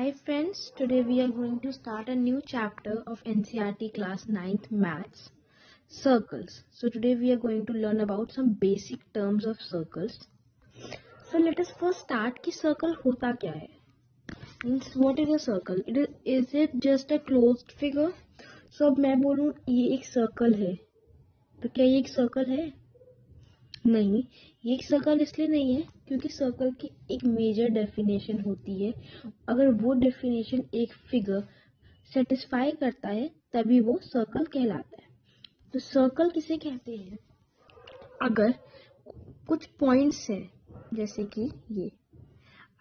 Hi friends, today we are going to start a new chapter of NCERT class 9th maths, circles. So today we are going to learn about some basic terms of circles. So let us first start कि circle होता क्या है? Means what is a circle? Is it just a closed figure? So अब मैं बोलूँ ये एक circle है, तो क्या ये एक circle है? नहीं, ये एक सर्कल इसलिए नहीं है क्योंकि सर्कल की एक मेजर डेफिनेशन होती है. अगर वो डेफिनेशन एक फिगर सेटिस्फाई करता है तभी वो सर्कल कहलाता है. तो सर्कल किसे कहते हैं? अगर कुछ पॉइंट्स हैं जैसे कि ये,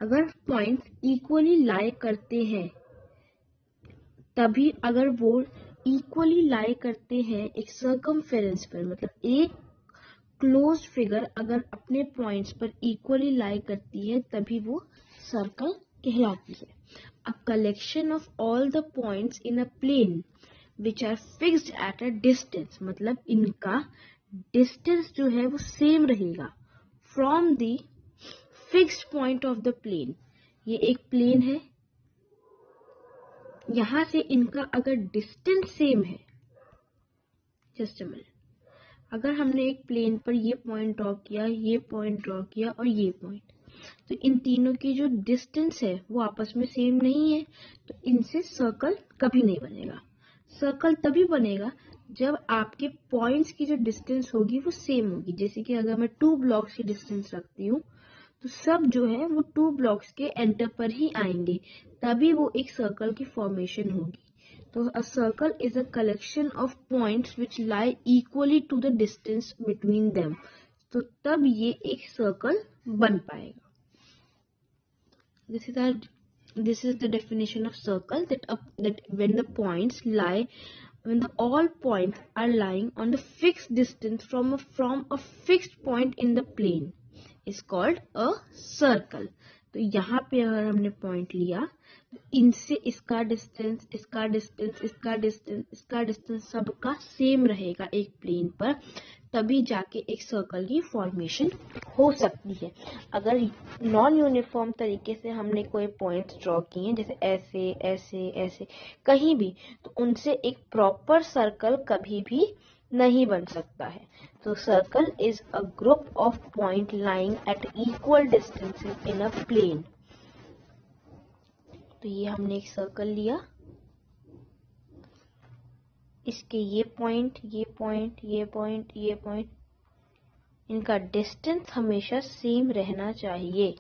अगर पॉइंट्स इक्वली लाई करते हैं तभी, अगर वो इक्वली लाई करते हैं एक सर्कमफेरेंस पर, मतलब एक क्लोज्ड फिगर अगर अपने पॉइंट्स पर इक्वली लाई करती है तभी वो सर्कल कहलाती है. A collection of all the points in a plane which are fixed at a distance, मतलब इनका डिस्टेंस जो है वो सेम रहेगा from the fixed point of the plane. ये एक प्लेन है, यहां से इनका अगर डिस्टेंस सेम है, जस्ट अ मिनट, अगर हमने एक प्लेन पर ये पॉइंट ड्रॉ किया, ये पॉइंट ड्रॉ किया और ये पॉइंट, तो इन तीनों की जो डिस्टेंस है वो आपस में सेम नहीं है, तो इनसे सर्कल कभी नहीं बनेगा. सर्कल तभी बनेगा जब आपके पॉइंट्स की जो डिस्टेंस होगी वो सेम होगी. जैसे कि अगर मैं 2 ब्लॉक्स की डिस्टेंस रखती हूँ तो सब जो है वो 2 ब्लॉक्स के एंटर पर ही आएंगे, तभी वो एक सर्कल की फॉर्मेशन होगी. तो a circle is a collection of points which lie equally to the distance between them. तो तब ये एक सर्कल बन पाएगा. This is the definition of circle, that when the points lie, when all points are lying on the fixed distance from a fixed point in the plane is called a circle. तो यहाँ पे अगर हमने point लिया, इनसे इसका distance, इसका distance, इसका डिस्टेंस, इसका डिस्टेंस सबका सेम रहेगा एक प्लेन पर, तभी जाके एक सर्कल की फॉर्मेशन हो सकती है. अगर नॉन यूनिफॉर्म तरीके से हमने कोई पॉइंट्स ड्रॉ किए हैं, जैसे ऐसे ऐसे ऐसे कहीं भी, तो उनसे एक प्रॉपर सर्कल कभी भी नहीं बन सकता है. तो circle is a group of point lying at equal distances in a plane. तो ये हमने एक सर्कल लिया, इसके ये पॉइंट, ये पॉइंट, ये पॉइंट, ये पॉइंट, इनका डिस्टेंस हमेशा सेम रहना चाहिए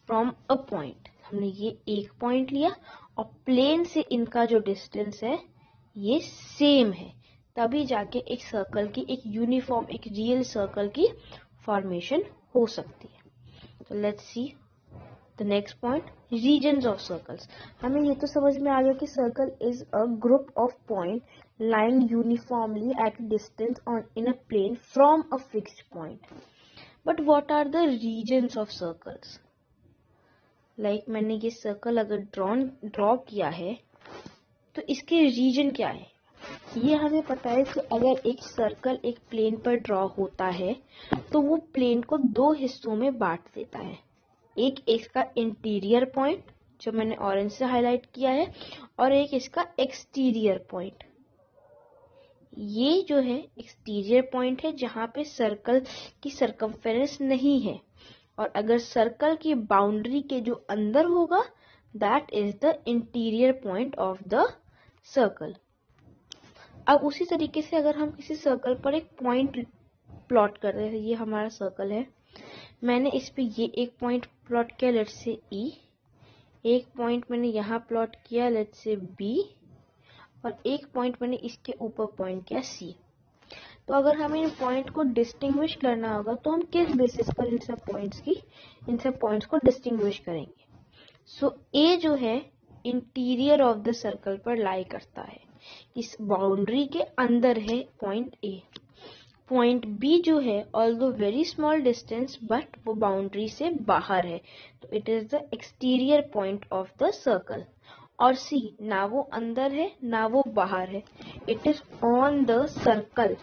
फ्रॉम अ पॉइंट. हमने ये एक पॉइंट लिया और प्लेन से इनका जो डिस्टेंस है ये सेम है, तभी जाके एक सर्कल की, एक यूनिफॉर्म, एक रियल सर्कल की फॉर्मेशन हो सकती है. तो let's see the next point, regions of circles. हमें ये तो समझ में आ गया कि circle is a group of point lying uniformly at distance on in a plane from a fixed point. But what are the regions of circles? Like मैंने ये सर्कल अगर ड्रॉ किया है तो इसके रीजन क्या है? ये हमें पता है कि अगर एक सर्कल एक प्लेन पर ड्रॉ होता है तो वो प्लेन को 2 हिस्सों में बांट देता है. एक इसका इंटीरियर पॉइंट जो मैंने ऑरेंज से हाईलाइट किया है, और एक इसका एक्सटीरियर पॉइंट. ये जो है एक्सटीरियर पॉइंट है जहां पे सर्कल की सरकमफेरेंस नहीं है, और अगर सर्कल की बाउंड्री के जो अंदर होगा, that is the interior point of the circle. अब उसी तरीके से अगर हम किसी सर्कल पर एक पॉइंट प्लॉट कर रहे हैं, ये हमारा सर्कल है, मैंने इस पे ये एक पॉइंट प्लॉट किया, लेट्स से E, एक पॉइंट मैंने यहाँ प्लॉट किया, लेट्स से B, और एक पॉइंट मैंने इसके ऊपर पॉइंट किया C. तो अगर हमें इन पॉइंट को डिस्टिंग्विश करना होगा तो हम किस बेसिस पर इन सब पॉइंट्स को डिस्टिंग्विश करेंगे? सो A जो है इंटीरियर ऑफ द सर्कल पर लाई करता है, इस बाउंड्री के अंदर है पॉइंट A. पॉइंट B जो है although very small distance, but वो बाउंड्री से बाहर है, तो it is the exterior point of the circle. और C ना वो अंदर है ना वो बाहर है, it is on the circle.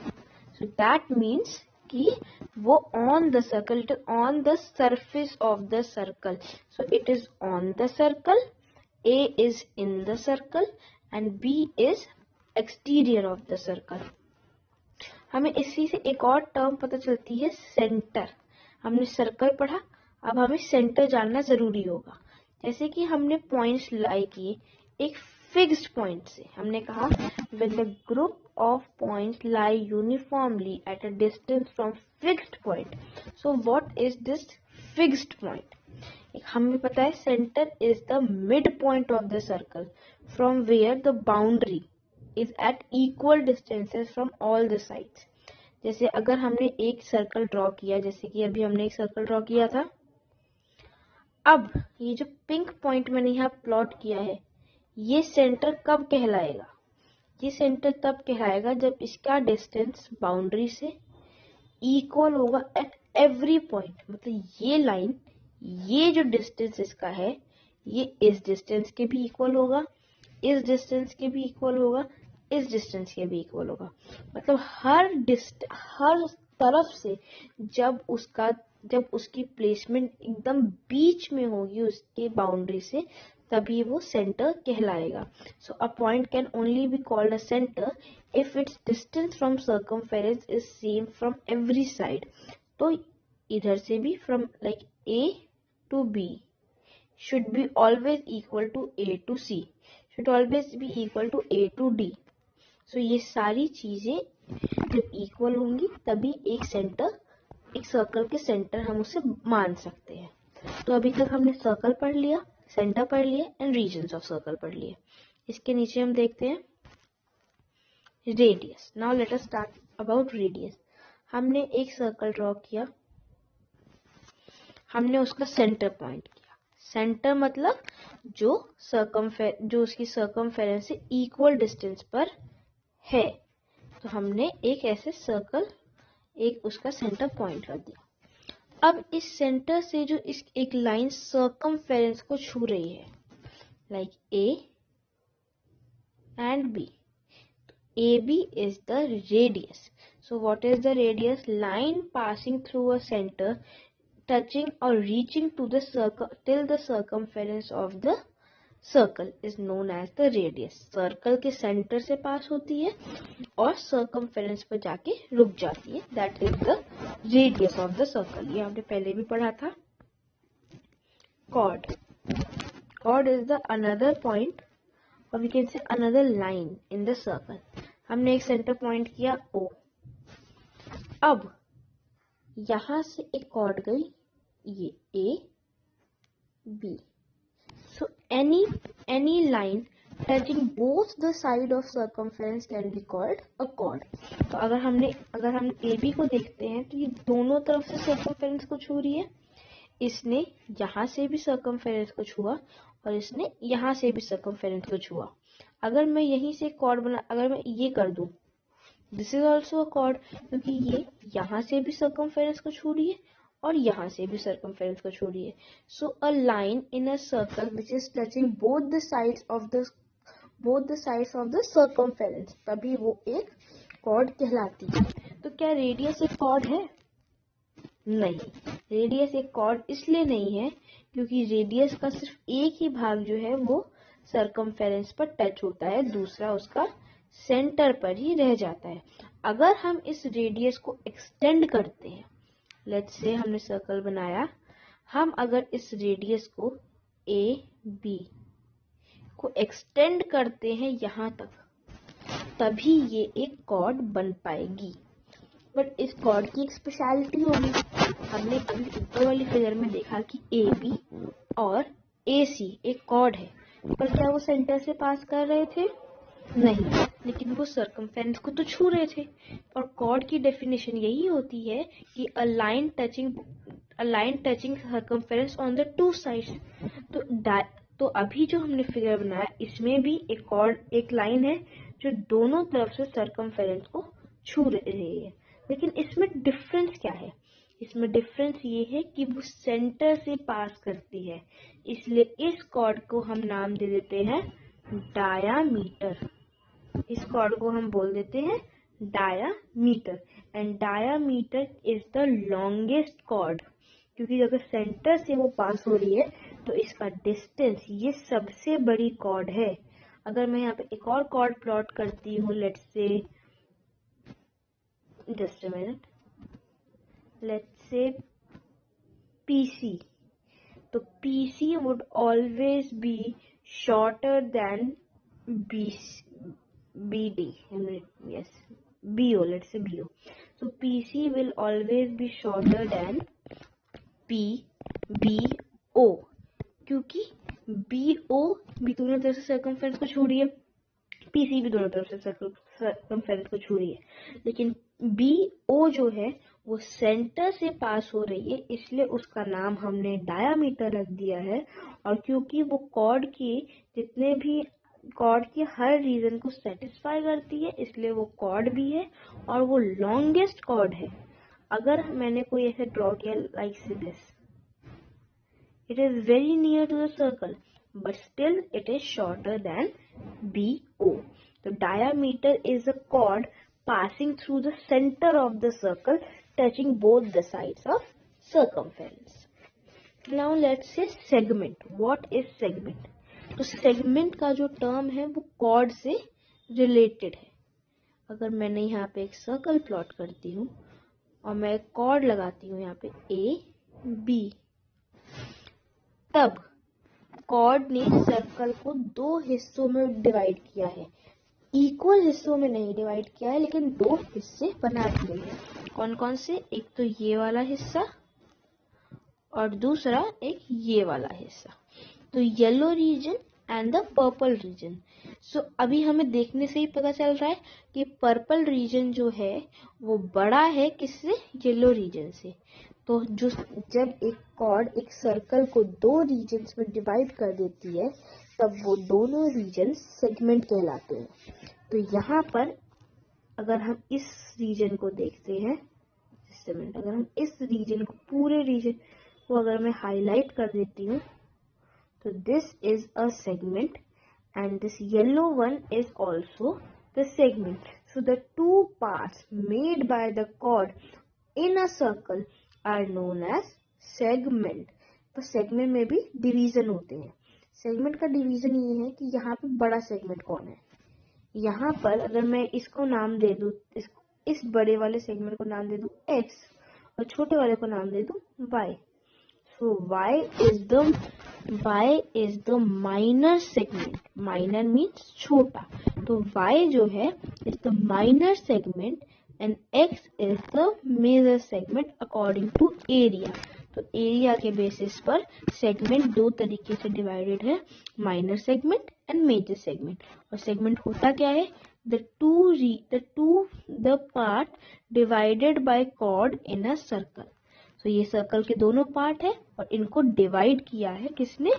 So that means कि वो on the circle, it is on the surface of the circle. So it is on the circle A is in the circle and B is exterior of the circle. हमें इसी से एक और term पता चलती है सेंटर। हमने circle पढ़ा, अब हमें सेंटर जानना जरूरी होगा। जैसे कि हमने पॉइंट्स लाई किए एक फिक्स्ड पॉइंट से, हमने कहा when the group of points lie uniformly at a distance from fixed point, so what is this fixed point? हमें पता है centre is the mid point of the circle from where the boundary is at equal distances from all the sides. जैसे अगर हमने एक circle draw किया, जैसे कि अभी हमने एक सर्कल ड्रॉ किया था, अब ये जो पिंक पॉइंट मैंने यहाँ प्लॉट किया है, ये सेंटर कब कहलाएगा? ये सेंटर तब कहलाएगा जब इसका डिस्टेंस बाउंड्री से इक्वल होगा एट एवरी पॉइंट। मतलब ये लाइन, ये जो डिस्टेंस इसका है, ये इस डिस्टेंस के भी इक्वल होगा, इस डिस्टेंस के भी इक्वल होगा, इस डिस्टेंस के भी इक्वल होगा। मतलब हर तरफ से जब उसकी प्लेसमेंट एकदम बीच में होगी उसके बाउंड्री से, तभी वो सेंटर कहलाएगा। So a point can only be called a centre if its distance from circumference is same from every side. तो इधर से भी from like A to B should be always equal to A to C, should always be equal to A to D. So ये सारी चीजें जब equal होंगी तभी एक सर्कल के सेंटर हम उसे मान सकते हैं। तो अभी तक हमने सर्कल पढ़ लिया, सेंटर पढ़ लिया एंड रीजन्स ऑफ सर्कल पढ़ लिए। इसके नीचे हम देखते हैं radius. Now let us start about radius. हमने एक सर्कल ड्रॉ किया, हमने उसका सेंटर पॉइंट किया। सेंटर मतलब जो उसकी सर्कमफेरेंस से इक्वल डिस्टेंस पर है। तो हमने एक ऐसे सर्कल, एक उसका सेंटर पॉइंट कर दिया। अब इस सेंटर से जो एक लाइन सर्कमफेरेंस को छू रही है, like A and B, AB is the radius. So what is the radius? Line passing through a center touching or reaching to the circle till the circumference of the circle is known as the radius. Circle के centre से पास होती है और circumference पर जाके रुक जाती है, that is the radius of the circle. ये आपने पहले भी पढ़ा था। chord. chord is the another point or we can say another line in the circle. हमने एक सेंटर पॉइंट किया O। अब यहां से एक कॉर्ड गई, ये A B. So any line touching both the side of circumference can be called a chord. तो अगर हम AB को देखते हैं तो ये दोनों तरफ से circumference को छू रही है। इसने यहाँ से भी circumference को छुआ और इसने यहाँ से भी circumference को छुआ। अगर मैं यहीं से कॉर्ड अगर मैं ये कर दूं, this is also a cord, क्योंकि ये यहाँ से भी सर्कमफेरेंस को छू रही है और यहाँ से भी सर्कमफेरेंस को छू रही है। So a line in a circle which is touching both the sides of the circumference, तभी वो एक कॉर्ड कहलाती है। तो क्या रेडियस एक कॉर्ड है? नहीं, रेडियस एक कॉर्ड इसलिए नहीं है क्योंकि रेडियस का सिर्फ एक ही भाग जो है वो सर्कमफेरेंस पर टच होता है, दूसरा उसका सेंटर पर ही रह जाता है। अगर हम इस रेडियस को एक्सटेंड करते हैं, लेट्स से हमने सर्कल बनाया, हम अगर इस रेडियस को AB को एक्सटेंड करते हैं यहाँ तक, तभी ये एक कॉर्ड बन पाएगी। बट इस कॉर्ड की एक स्पेशलिटी होगी। हमने अभी ऊपर वाली फिगर में देखा कि AB और AC एक कॉर्ड है, पर क्या वो सेंटर से पास कर रहे थे? नहीं, लेकिन वो सर्कमफेरेंस को तो छू रहे थे। और कॉर्ड की डेफिनेशन यही होती है कि a line touching circumference on the two sides. तो अभी जो हमने फिगर बनाया, इसमें भी एक लाइन है जो दोनों तरफ से सर्कमफेरेंस को छू रही है। लेकिन इसमें डिफरेंस क्या है? इसमें डिफरेंस ये है कि वो सेंटर से पास करती है, इसलिए इस कॉर्ड को हम नाम दे देते हैं डायामीटर। इस कॉर्ड को हम बोल देते हैं diameter, and diameter is the longest chord क्योंकि अगर सेंटर से वो पास हो रही है तो इसका डिस्टेंस, ये सबसे बड़ी कॉर्ड है। अगर मैं यहाँ पे एक और कॉर्ड प्लॉट करती हूँ, let's say, just a minute, let's say PC, तो PC would always be shorter than BD. Yes, BO. Let's say BO. So PC will always be shorter than BO, क्योंकि BO भी दोनों तरफ से circumference को छू रही है, PC भी दोनों तरफ से सर्कमफेरेंस को छू रही है, लेकिन BO जो है वो सेंटर से पास हो रही है, इसलिए उसका नाम हमने डायामीटर रख दिया है। और क्योंकि वो कॉर्ड की हर रीजन को सेटिस्फाई करती है, इसलिए वो कॉर्ड भी है और वो लॉन्गेस्ट कॉर्ड है। अगर मैंने कोई ऐसे ड्रॉ किया like this, it is very near to the circle but still it is shorter than BO. The diameter is a chord passing through the center of the circle, touching both the sides of circumference. Now let's say segment. What is segment? तो segment का जो term है वो chord से related है। अगर मैंने यहाँ पे एक सर्कल प्लॉट करती हूँ और मैं एक chord लगाती हूँ यहाँ पे AB, तब कॉर्ड ने सर्कल को दो हिस्सों में डिवाइड किया है, इक्वल हिस्सों में नहीं डिवाइड किया है, लेकिन दो हिस्से बना दिए हैं। कौन कौन से? एक तो ये वाला हिस्सा और दूसरा एक ये वाला हिस्सा, तो yellow region and the purple region. So अभी हमें देखने से ही पता चल रहा है कि पर्पल रीजन जो है वो बड़ा है किससे? येलो रीजन से। तो जब एक कॉर्ड एक सर्कल को दो रीजन्स में डिवाइड कर देती है, तब वो दोनों रीजन सेगमेंट कहलाते हैं। तो यहाँ पर अगर हम इस रीजन को देखते हैं, अगर हम इस रीजन को, पूरे रीजन को अगर मैं हाईलाइट कर देती हूँ, तो this is a segment and this yellow one is also the segment. So the two parts made by the chord in a circle are known as segment. तो segment में भी डिवीजन होते हैं। segment का डिवीजन ये है कि यहाँ पे बड़ा segment कौन है। यहाँ पर अगर मैं इसको नाम दे दूँ, इस बड़े वाले segment को नाम दे दूँ x और छोटे वाले को नाम दे दूँ y. So y is the minor segment. Minor means छोटा, तो y जो है is the minor segment and x is the major segment according to area. तो एरिया के बेसिस पर सेगमेंट दो तरीके से डिवाइडेड है, minor segment and major segment. और सेगमेंट होता क्या है? the part divided by chord in a circle. तो ये सर्कल के दोनों पार्ट है और इनको डिवाइड किया है किसने?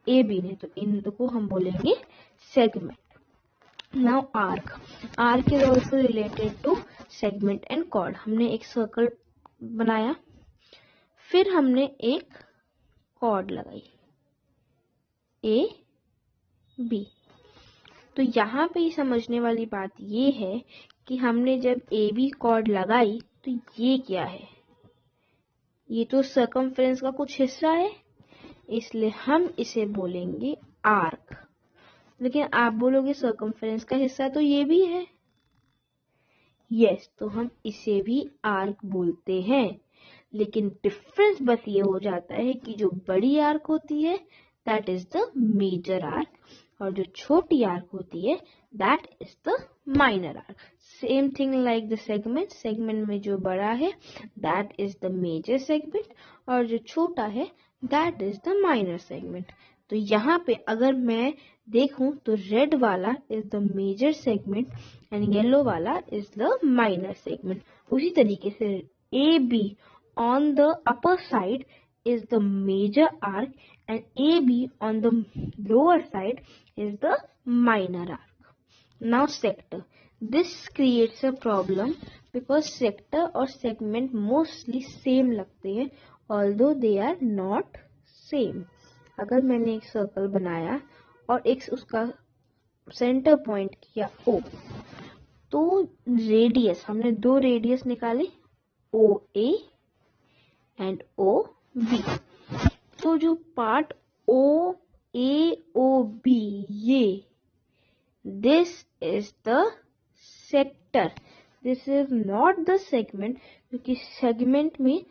AB ने, तो इनको हम बोलेंगे segment. Now arc is also related to segment and chord. हमने एक सर्कल बनाया, फिर हमने एक कॉर्ड लगाई AB। तो यहाँ पे समझने वाली बात ये है कि हमने जब AB कॉर्ड लगाई तो ये क्या है? ये तो सर्कमफ्रेंस का कुछ हिस्सा है, इसलिए हम इसे बोलेंगे आर्क। लेकिन आप बोलोगे सर्कमफ्रेंस का हिस्सा तो ये भी है। यस, तो हम इसे भी आर्क बोलते हैं, लेकिन डिफरेंस बस ये हो जाता है कि जो बड़ी आर्क होती है that is the major arc, और जो छोटी आर्क होती है that is the minor arc. Same thing like the segment में जो बड़ा है that is the major segment और जो छोटा है that is the minor segment. तो यहाँ पे अगर मैं देखूं तो रेड वाला is the major segment and yellow वाला इज द माइनर सेगमेंट। उसी तरीके से AB on the upper side is the major arc and AB on the lower side is the minor arc. Now sector. This creates a problem because sector और segment mostly same लगते हैं although they are not same. अगर मैंने एक circle बनाया और एक उसका सेंटर पॉइंट किया O, तो रेडियस, हमने दो रेडियस निकाले OA एंड OB। बी। तो जो पार्ट ओ ए ओ बी, ये this is the sector, this is not the segment, क्योंकि सेगमेंट में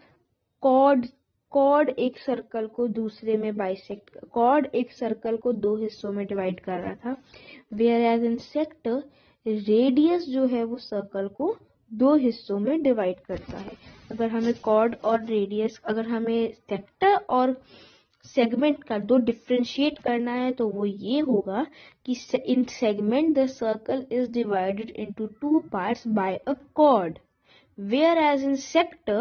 कॉर्ड एक सर्कल को दूसरे में बाइसेक्ट, कॉर्ड एक सर्कल को दो हिस्सों में डिवाइड कर रहा था, whereas in sector radius जो है वो सर्कल को दो हिस्सों में डिवाइड करता है। अगर हमें कॉर्ड और रेडियस, अगर हमें सेक्टर और सेगमेंट का दो डिफ्रेंशिएट करना है तो वो ये होगा कि इन segment the circle is divided into two parts bye a cord, whereas in sector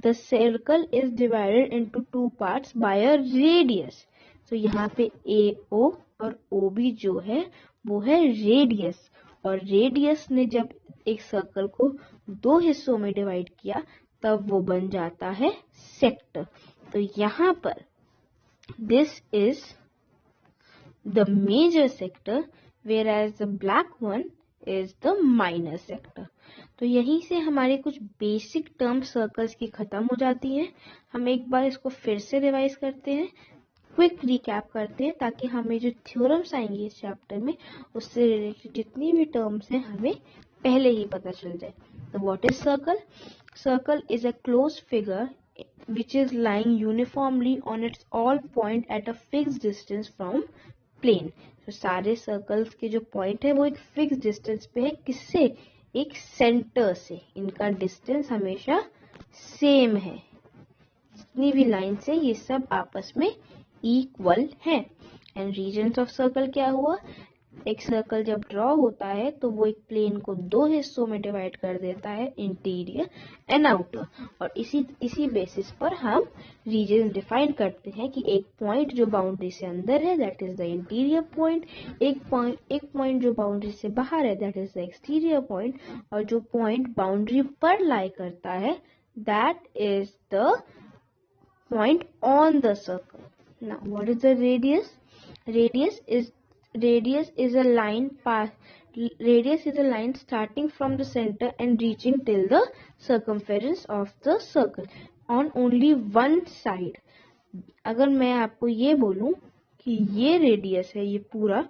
the circle is divided into two parts by a radius. तो यहाँ पे AO और OB जो है वो है रेडियस, और रेडियस ने जब एक सर्कल को दो हिस्सों में डिवाइड किया तब वो बन जाता है सेक्टर। तो यहाँ पर this is the major sector, whereas the black one is the minor sector. तो यहीं से हमारे कुछ बेसिक टर्म सर्कल्स की खत्म हो जाती हैं। हम एक बार इसको फिर से रिवाइज करते हैं, क्विक रिकैप करते हैं, ताकि हमें जो थ्योरम्स आएंगे इस चैप्टर में उससे रिलेटेड जितनी भी टर्म्स हैं हमें पहले ही पता चल जाए। तो what is circle? Circle is a close figure which is lying uniformly on its all point at a fixed distance from plane. तो सारे सर्कल्स के जो पॉइंट है वो एक फिक्स डिस्टेंस पे है, किससे? एक सेंटर से। इनका डिस्टेंस हमेशा सेम है, जितनी भी लाइन से ये सब आपस में इक्वल है। एंड रीजन्स ऑफ सर्कल क्या हुआ? एक सर्कल जब ड्रॉ होता है तो वो एक प्लेन को दो हिस्सों में डिवाइड कर देता है, इंटीरियर एंड आउटर, और इसी बेसिस पर हम रीजन डिफाइन करते हैं कि एक पॉइंट जो बाउंड्री से अंदर है that is the interior point, एक पॉइंट जो बाउंड्री से बाहर है that is the exterior point, और जो पॉइंट बाउंड्री पर लाई करता है that is the point on the circle. Now what is the radius? Radius is a line starting from the center and reaching till the circumference of the circle on only one side. अगर मैं आपको ये बोलूं कि ये radius है ये पूरा,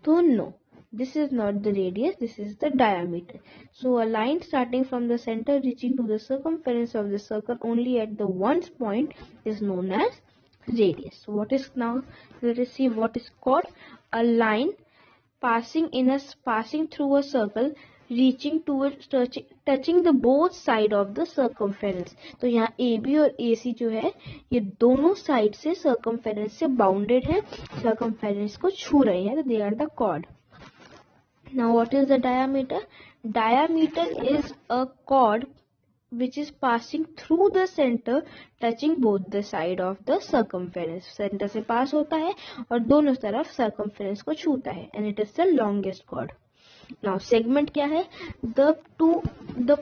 तो no, this is not the radius, this is the diameter. So a line starting from the center reaching to the circumference of the circle only at the one point is known as radius. So what is now? Let us see what is called a line passing through a circle reaching towards touching the both side of the circumference. तो यहाँ AB और AC जो है ये दोनों side से circumference से bounded है, circumference को छू रहे हैं, तो they are the chord. Now what is the diameter? Diameter is a chord which is passing through the center touching both the side of the circumference. Center से पास होता है और दोनों तरफ circumference को छूता है, and it is the longest chord. Now segment क्या है? The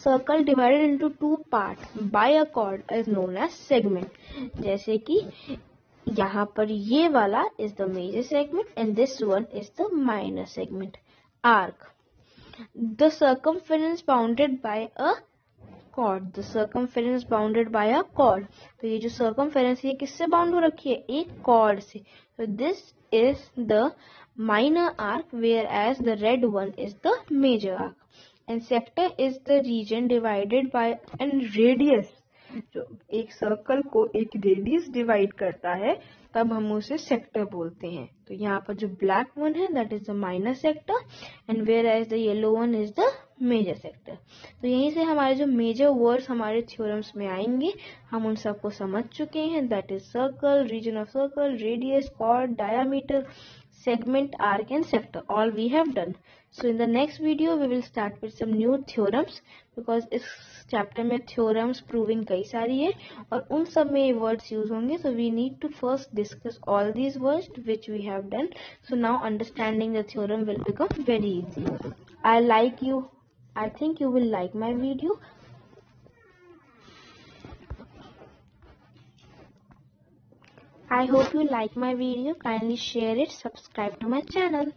circle divided into two parts by a chord is known as segment. जैसे कि यहाँ पर ये वाला is the major segment and this one is the minor segment. Arc, the circumference bounded by a chord, the circumference bounded by a chord. तो ये जो circumference है किससे बाउंड हो रखी है? एक chord से. So this is the minor arc, whereas the red one is the major arc. And sector is the region divided by an radius. जो एक सर्कल को एक रेडियस डिवाइड करता है तब हम उसे सेक्टर बोलते हैं। तो यहाँ पर जो ब्लैक वन है that is the minor sector and whereas the yellow one is the major sector. तो यहीं से हमारे जो मेजर वर्ड्स हमारे थ्योरम्स में आएंगे हम उन सबको समझ चुके हैं, that is circle, region of circle, radius, chord, diameter, segment, arc and sector. All we have done. So in the next video we will start with some new theorems, because इस chapter में theorems proving कई सारी है और उन सब में ये words use होंगे. So we need to first discuss all these words which we have done. So now understanding the theorem will become very easy. I think you will like my video. I hope you like my video. Kindly share it, subscribe to my channel.